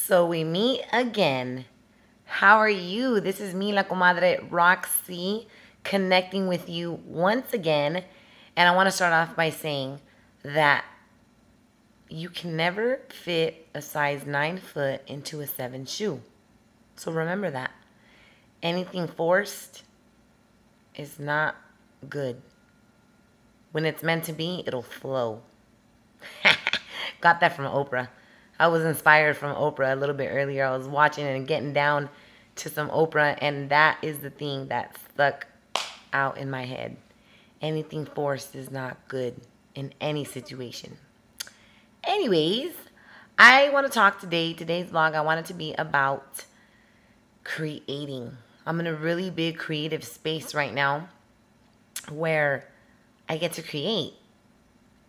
So we meet again. How are you? This is me, La Comadre RAQC, connecting with you once again. And I want to start off by saying that you can never fit a size 9 foot into a 7 shoe. So remember that. Anything forced is not good. When it's meant to be, it'll flow. Got that from Oprah. I was inspired from Oprah a little bit earlier. I was watching and getting down to some Oprah, and that is the thing that stuck out in my head. Anything forced is not good in any situation. Anyways, I want to talk today. Today's vlog, I want it to be about creating. I'm in a really big creative space right now where I get to create.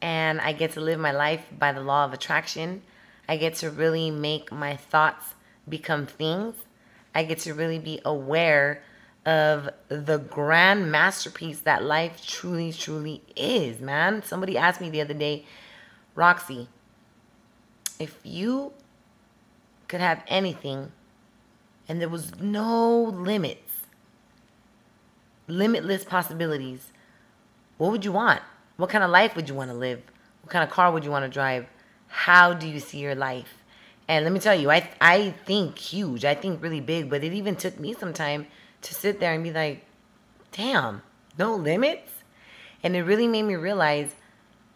And I get to live my life by the law of attraction. I get to really make my thoughts become things. I get to really be aware of the grand masterpiece that life truly, truly is, man. Somebody asked me the other day, Roxy, if you could have anything and there was no limits, limitless possibilities, what would you want? What kind of life would you want to live? What kind of car would you want to drive? How do you see your life? And let me tell you, I think huge. I think really big. But it even took me some time to sit there and be like, damn, no limits? And it really made me realize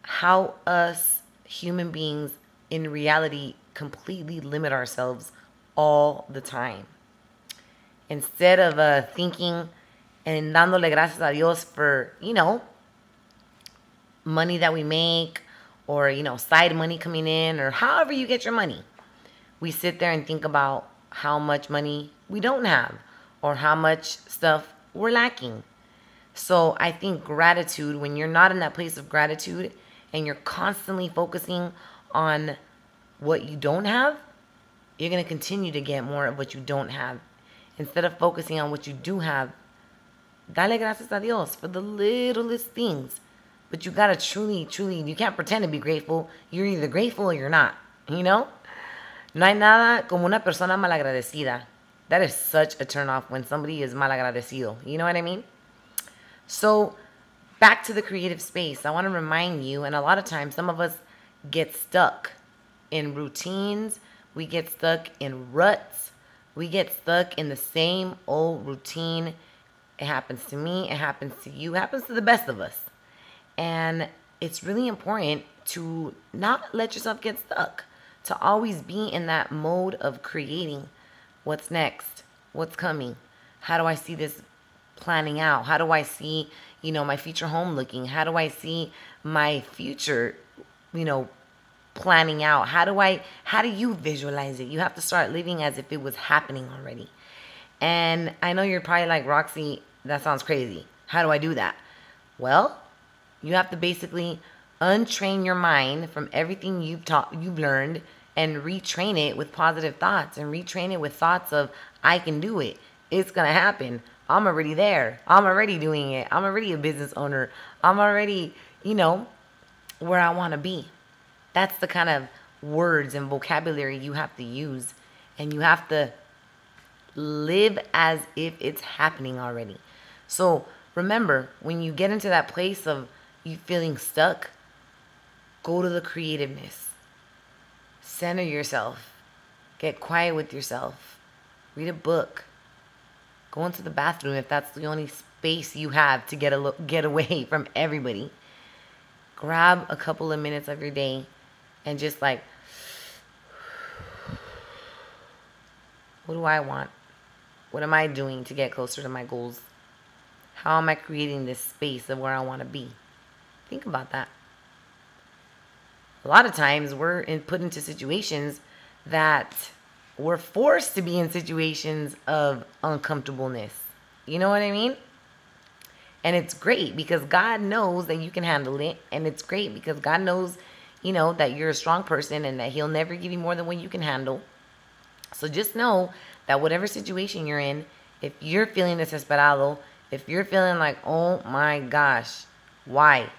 how us human beings in reality completely limit ourselves all the time. Instead of thinking and dándole gracias a Dios for, money that we make, or side money coming in, or however you get your money, we sit there and think about how much money we don't have or how much stuff we're lacking. So I think gratitude, when you're not in that place of gratitude and you're constantly focusing on what you don't have, you're going to continue to get more of what you don't have. Instead of focusing on what you do have, dale gracias a Dios for the littlest things. But you gotta truly, you can't pretend to be grateful. You're either grateful or you're not, No hay nada como una persona malagradecida. That is such a turnoff when somebody is malagradecido. You know what I mean? So, back to the creative space. I want to remind you, and a lot of times some of us get stuck in routines. We get stuck in ruts. We get stuck in the same old routine. It happens to me. It happens to you. It happens to the best of us. And it's really important to not let yourself get stuck, to always be in that mode of creating. What's next? What's coming? How do I see this planning out? How do I see, my future home looking? How do I see my future, planning out? How do you visualize it? You have to start living as if it was happening already. And I know you're probably like, Roxy, that sounds crazy. How do I do that? Well, you have to basically untrain your mind from everything you've learned, and retrain it with positive thoughts, and retrain it with thoughts of, I can do it. It's going to happen. I'm already there. I'm already doing it. I'm already a business owner. I'm already, where I want to be. That's the kind of words and vocabulary you have to use, and you have to live as if it's happening already. So remember, when you get into that place of you feeling stuck, go to the creativeness. Center yourself. Get quiet with yourself. Read a book. Go into the bathroom if that's the only space you have to get away from everybody. Grab a couple of minutes of your day and just like, what do I want? What am I doing to get closer to my goals? How am I creating this space of where I want to be? Think about that. A lot of times we're put into situations that we're forced to be in situations of uncomfortableness. You know what I mean? And it's great because God knows that you can handle it. And it's great because God knows, that you're a strong person and that He'll never give you more than what you can handle. So just know that whatever situation you're in, if you're feeling desesperado, if you're feeling like, oh my gosh, why?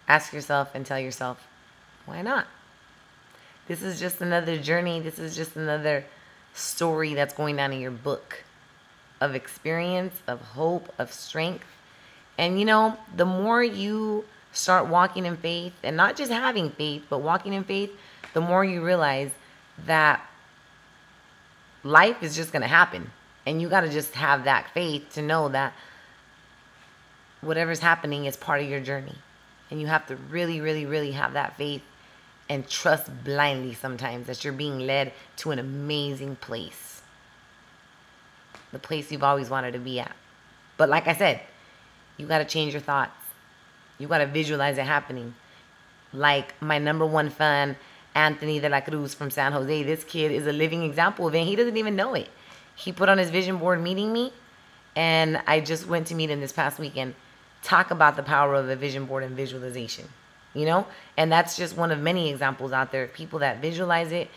Ask yourself and tell yourself, why not? This is just another journey. This is just another story that's going down in your book of experience, of hope, of strength. And you know, the more you start walking in faith, and not just having faith, but walking in faith, the more you realize that life is just going to happen. And you got to just have that faith to know that whatever's happening is part of your journey. And you have to really, really, really have that faith and trust blindly sometimes that you're being led to an amazing place. The place you've always wanted to be at. But like I said, you got to change your thoughts. You got to visualize it happening. Like my number one fan, Anthony de la Cruz from San Jose. This kid is a living example of it. He doesn't even know it. He put on his vision board meeting me, and I just went to meet him this past weekend. Talk about the power of a vision board and visualization, you know? And that's just one of many examples out there. People that visualize it,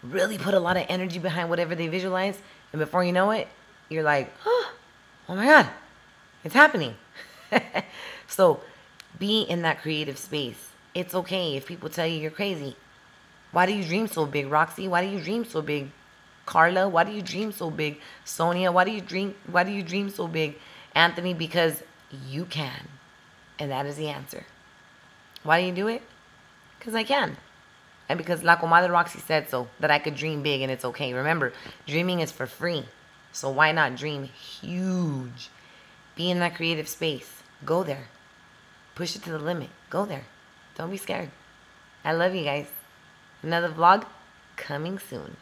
really put a lot of energy behind whatever they visualize, and before you know it, you're like, oh my God, it's happening. So be in that creative space. It's okay if people tell you you're crazy. Why do you dream so big, Roxy? Why do you dream so big? Carla, why do you dream so big? Sonia, why do you dream so big? Anthony, because you can. And that is the answer. Why do you do it? Because I can. And because La Comadre Roxy said so, that I could dream big and it's okay. Remember, dreaming is for free. So why not dream huge? Be in that creative space. Go there. Push it to the limit. Go there. Don't be scared. I love you guys. Another vlog coming soon.